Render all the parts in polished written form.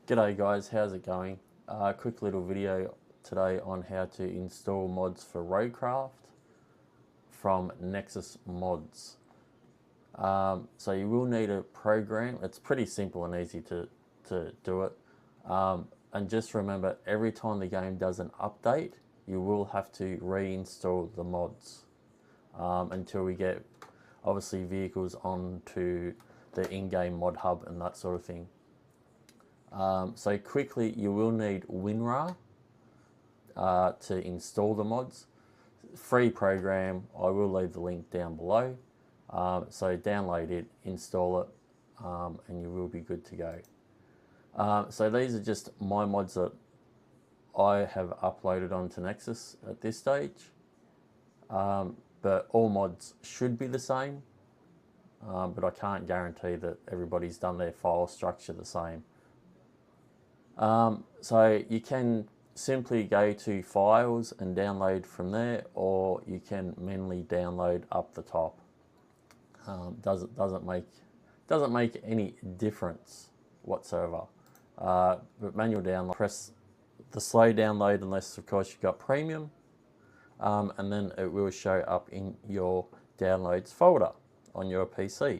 G'day guys, how's it going? Quick little video today on how to install mods for Roadcraft from Nexus mods. So you will need a program. It's pretty simple and easy to do it. And just remember, every time the game does an update, you will have to reinstall the mods until we get obviously vehicles onto the in-game mod hub and that sort of thing. So quickly, you will need Winrar to install the mods. Free program, I will leave the link down below. So download it, install it, and you will be good to go. So these are just my mods that I have uploaded onto Nexus at this stage. But all mods should be the same, but I can't guarantee that everybody's done their file structure the same. So you can simply go to files and download from there, or you can manually download up the top. Doesn't make any difference whatsoever. But manual download, press the slow download unless of course you've got premium, and then it will show up in your downloads folder on your PC.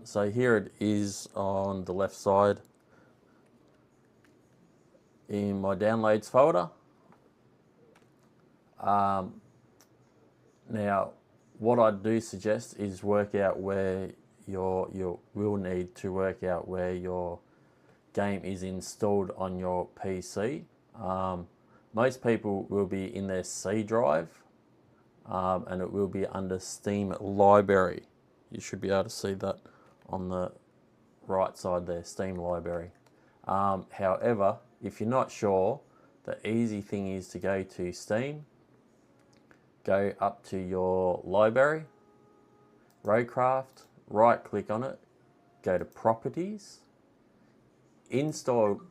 So here it is on the left side in my downloads folder. Now what I do suggest is work out where you will need to work out where your game is installed on your PC. Most people will be in their C drive, and it will be under Steam library. You should be able to see that on the right side there, Steam library. However, if you're not sure, the easy thing is to go to Steam, go up to your library, Roadcraft, right click on it, go to properties, installed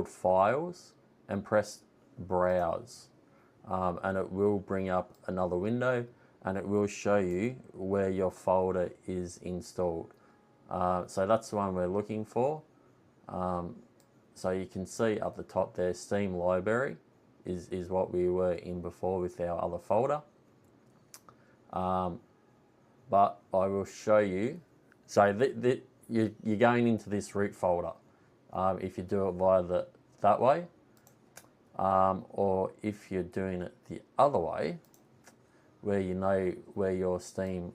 files, and press browse. And it will bring up another window and it will show you where your folder is installed. So that's the one we're looking for. So you can see up the top there, Steam library is what we were in before with our other folder. But I will show you. So you're going into this root folder if you do it via that way, or if you're doing it the other way, where you know where your Steam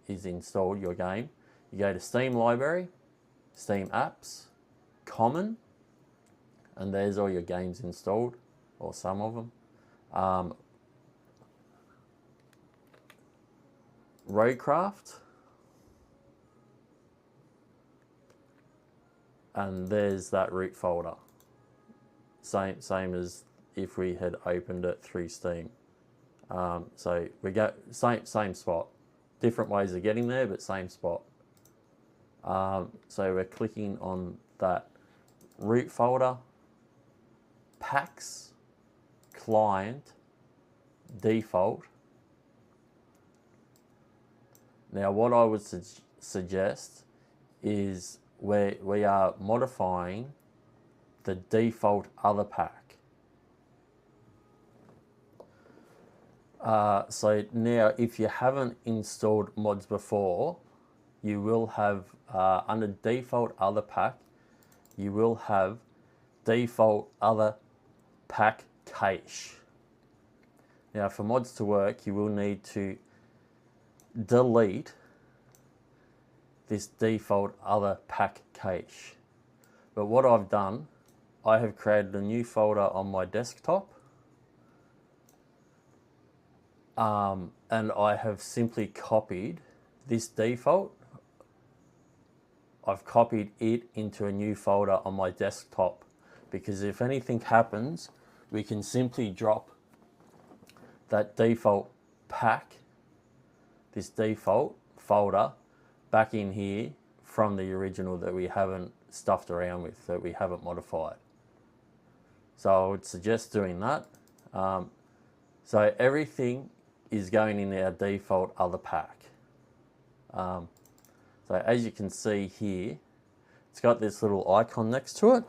is installed, your game, you go to Steam library, Steam apps, common, and there's all your games installed, or some of them. Roadcraft, and there's that root folder. Same as if we had opened it through Steam. So we go same spot, different ways of getting there, but same spot. So we're clicking on that root folder, paks, client, default. Now what I would suggest is where we are modifying the default other pack. So now if you haven't installed mods before, you will have under default other pack, you will have default other pack cache. Now for mods to work, you will need to delete this default other pack cache. But what I've done, I have created a new folder on my desktop, and I have simply copied this default. I've copied it into a new folder on my desktop, because if anything happens, we can simply drop that default pack, this default folder, back in here from the original that we haven't stuffed around with, that we haven't modified. So I would suggest doing that. So everything is going in our default other pack. So as you can see here, it's got this little icon next to it.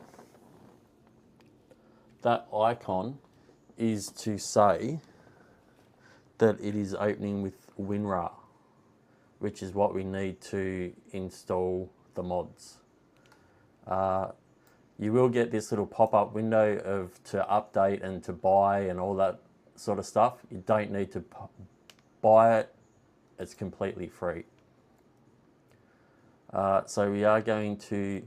That icon is to say that it is opening with Winrar, which is what we need to install the mods. You will get this little pop-up window of to update and to buy and all that sort of stuff. You don't need to buy it. It's completely free. So we are going to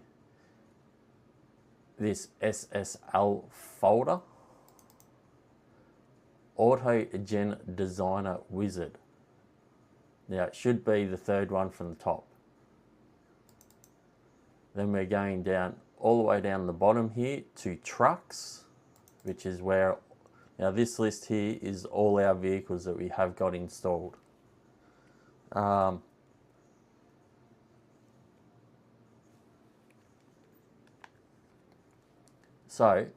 this SSL folder, Autogen Designer Wizard. Now it should be the third one from the top. Then we're going down all the way down the bottom here to trucks, which is where, now this list here is all our vehicles that we have got installed. So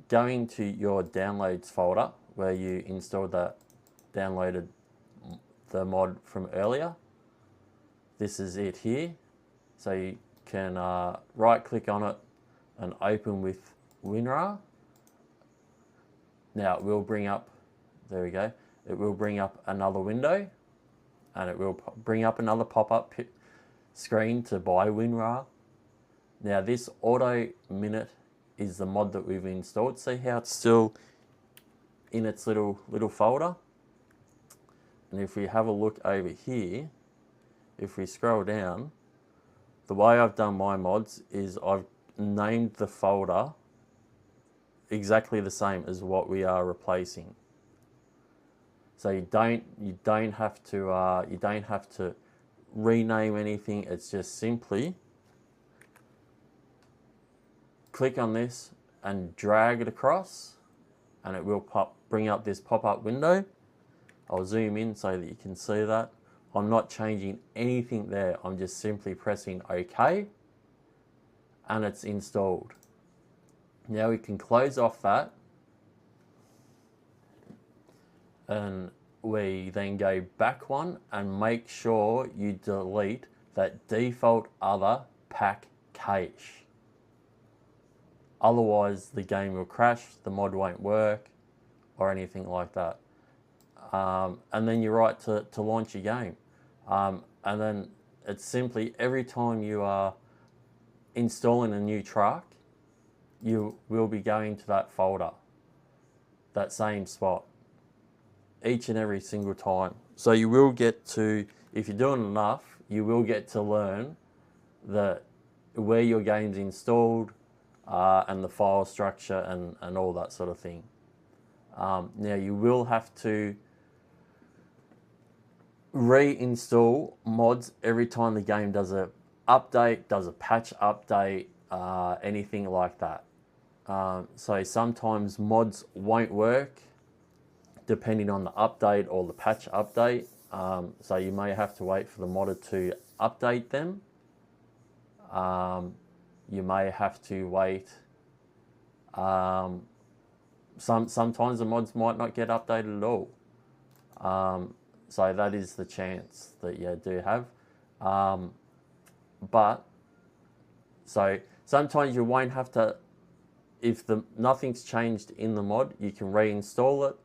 going to your downloads folder where you installed downloaded the mod from earlier, this is it here. So you can right click on it and open with Winrar. Now it will bring up, there we go, it will bring up another window and it will bring up another pop-up screen to buy Winrar. Now this auto minute is the mod that we've installed. See how it's still in its little folder? And if we have a look over here, if we scroll down, the way I've done my mods is I've named the folder exactly the same as what we are replacing. So you don't have to rename anything. It's just simply click on this and drag it across, and it will bring up this pop-up window. I'll zoom in so that you can see that. I'm not changing anything there. I'm just simply pressing OK, and it's installed. Now we can close off that, and we then go back one and make sure you delete that default other pack cache. Otherwise the game will crash, the mod won't work or anything like that. And then you're right to launch your game. And then it's simply every time you are installing a new truck, you will be going to that folder, that same spot, each and every single time. So you will get to, if you're doing enough, you will get to learn where your game's installed and the file structure and all that sort of thing. Now you will have to reinstall mods every time the game does a update, does a patch update, anything like that. So sometimes mods won't work depending on the update or the patch update. So you may have to wait for the modder to update them. You may have to wait. Sometimes the mods might not get updated at all. So that is the chance that you do have. But so sometimes you won't have to, if nothing's changed in the mod, you can reinstall it.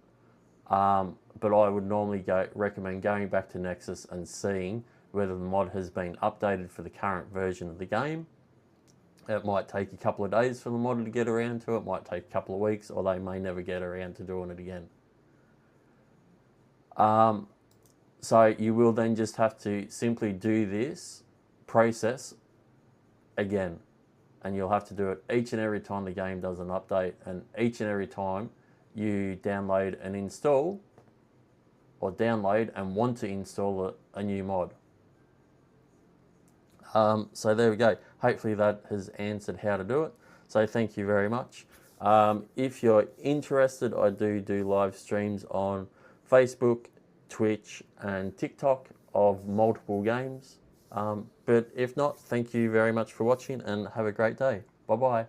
But I would normally recommend going back to Nexus and seeing whether the mod has been updated for the current version of the game. It might take a couple of days for the modder to get around to it. It might take a couple of weeks, or they may never get around to doing it again. So you will then just have to simply do this process again. And you'll have to do it each and every time the game does an update, and each and every time you download and install, or download and want to install a new mod. So there we go. Hopefully that has answered how to do it. So thank you very much. If you're interested, I do live streams on Facebook, Twitch and TikTok of multiple games. But if not, thank you very much for watching and have a great day. Bye bye.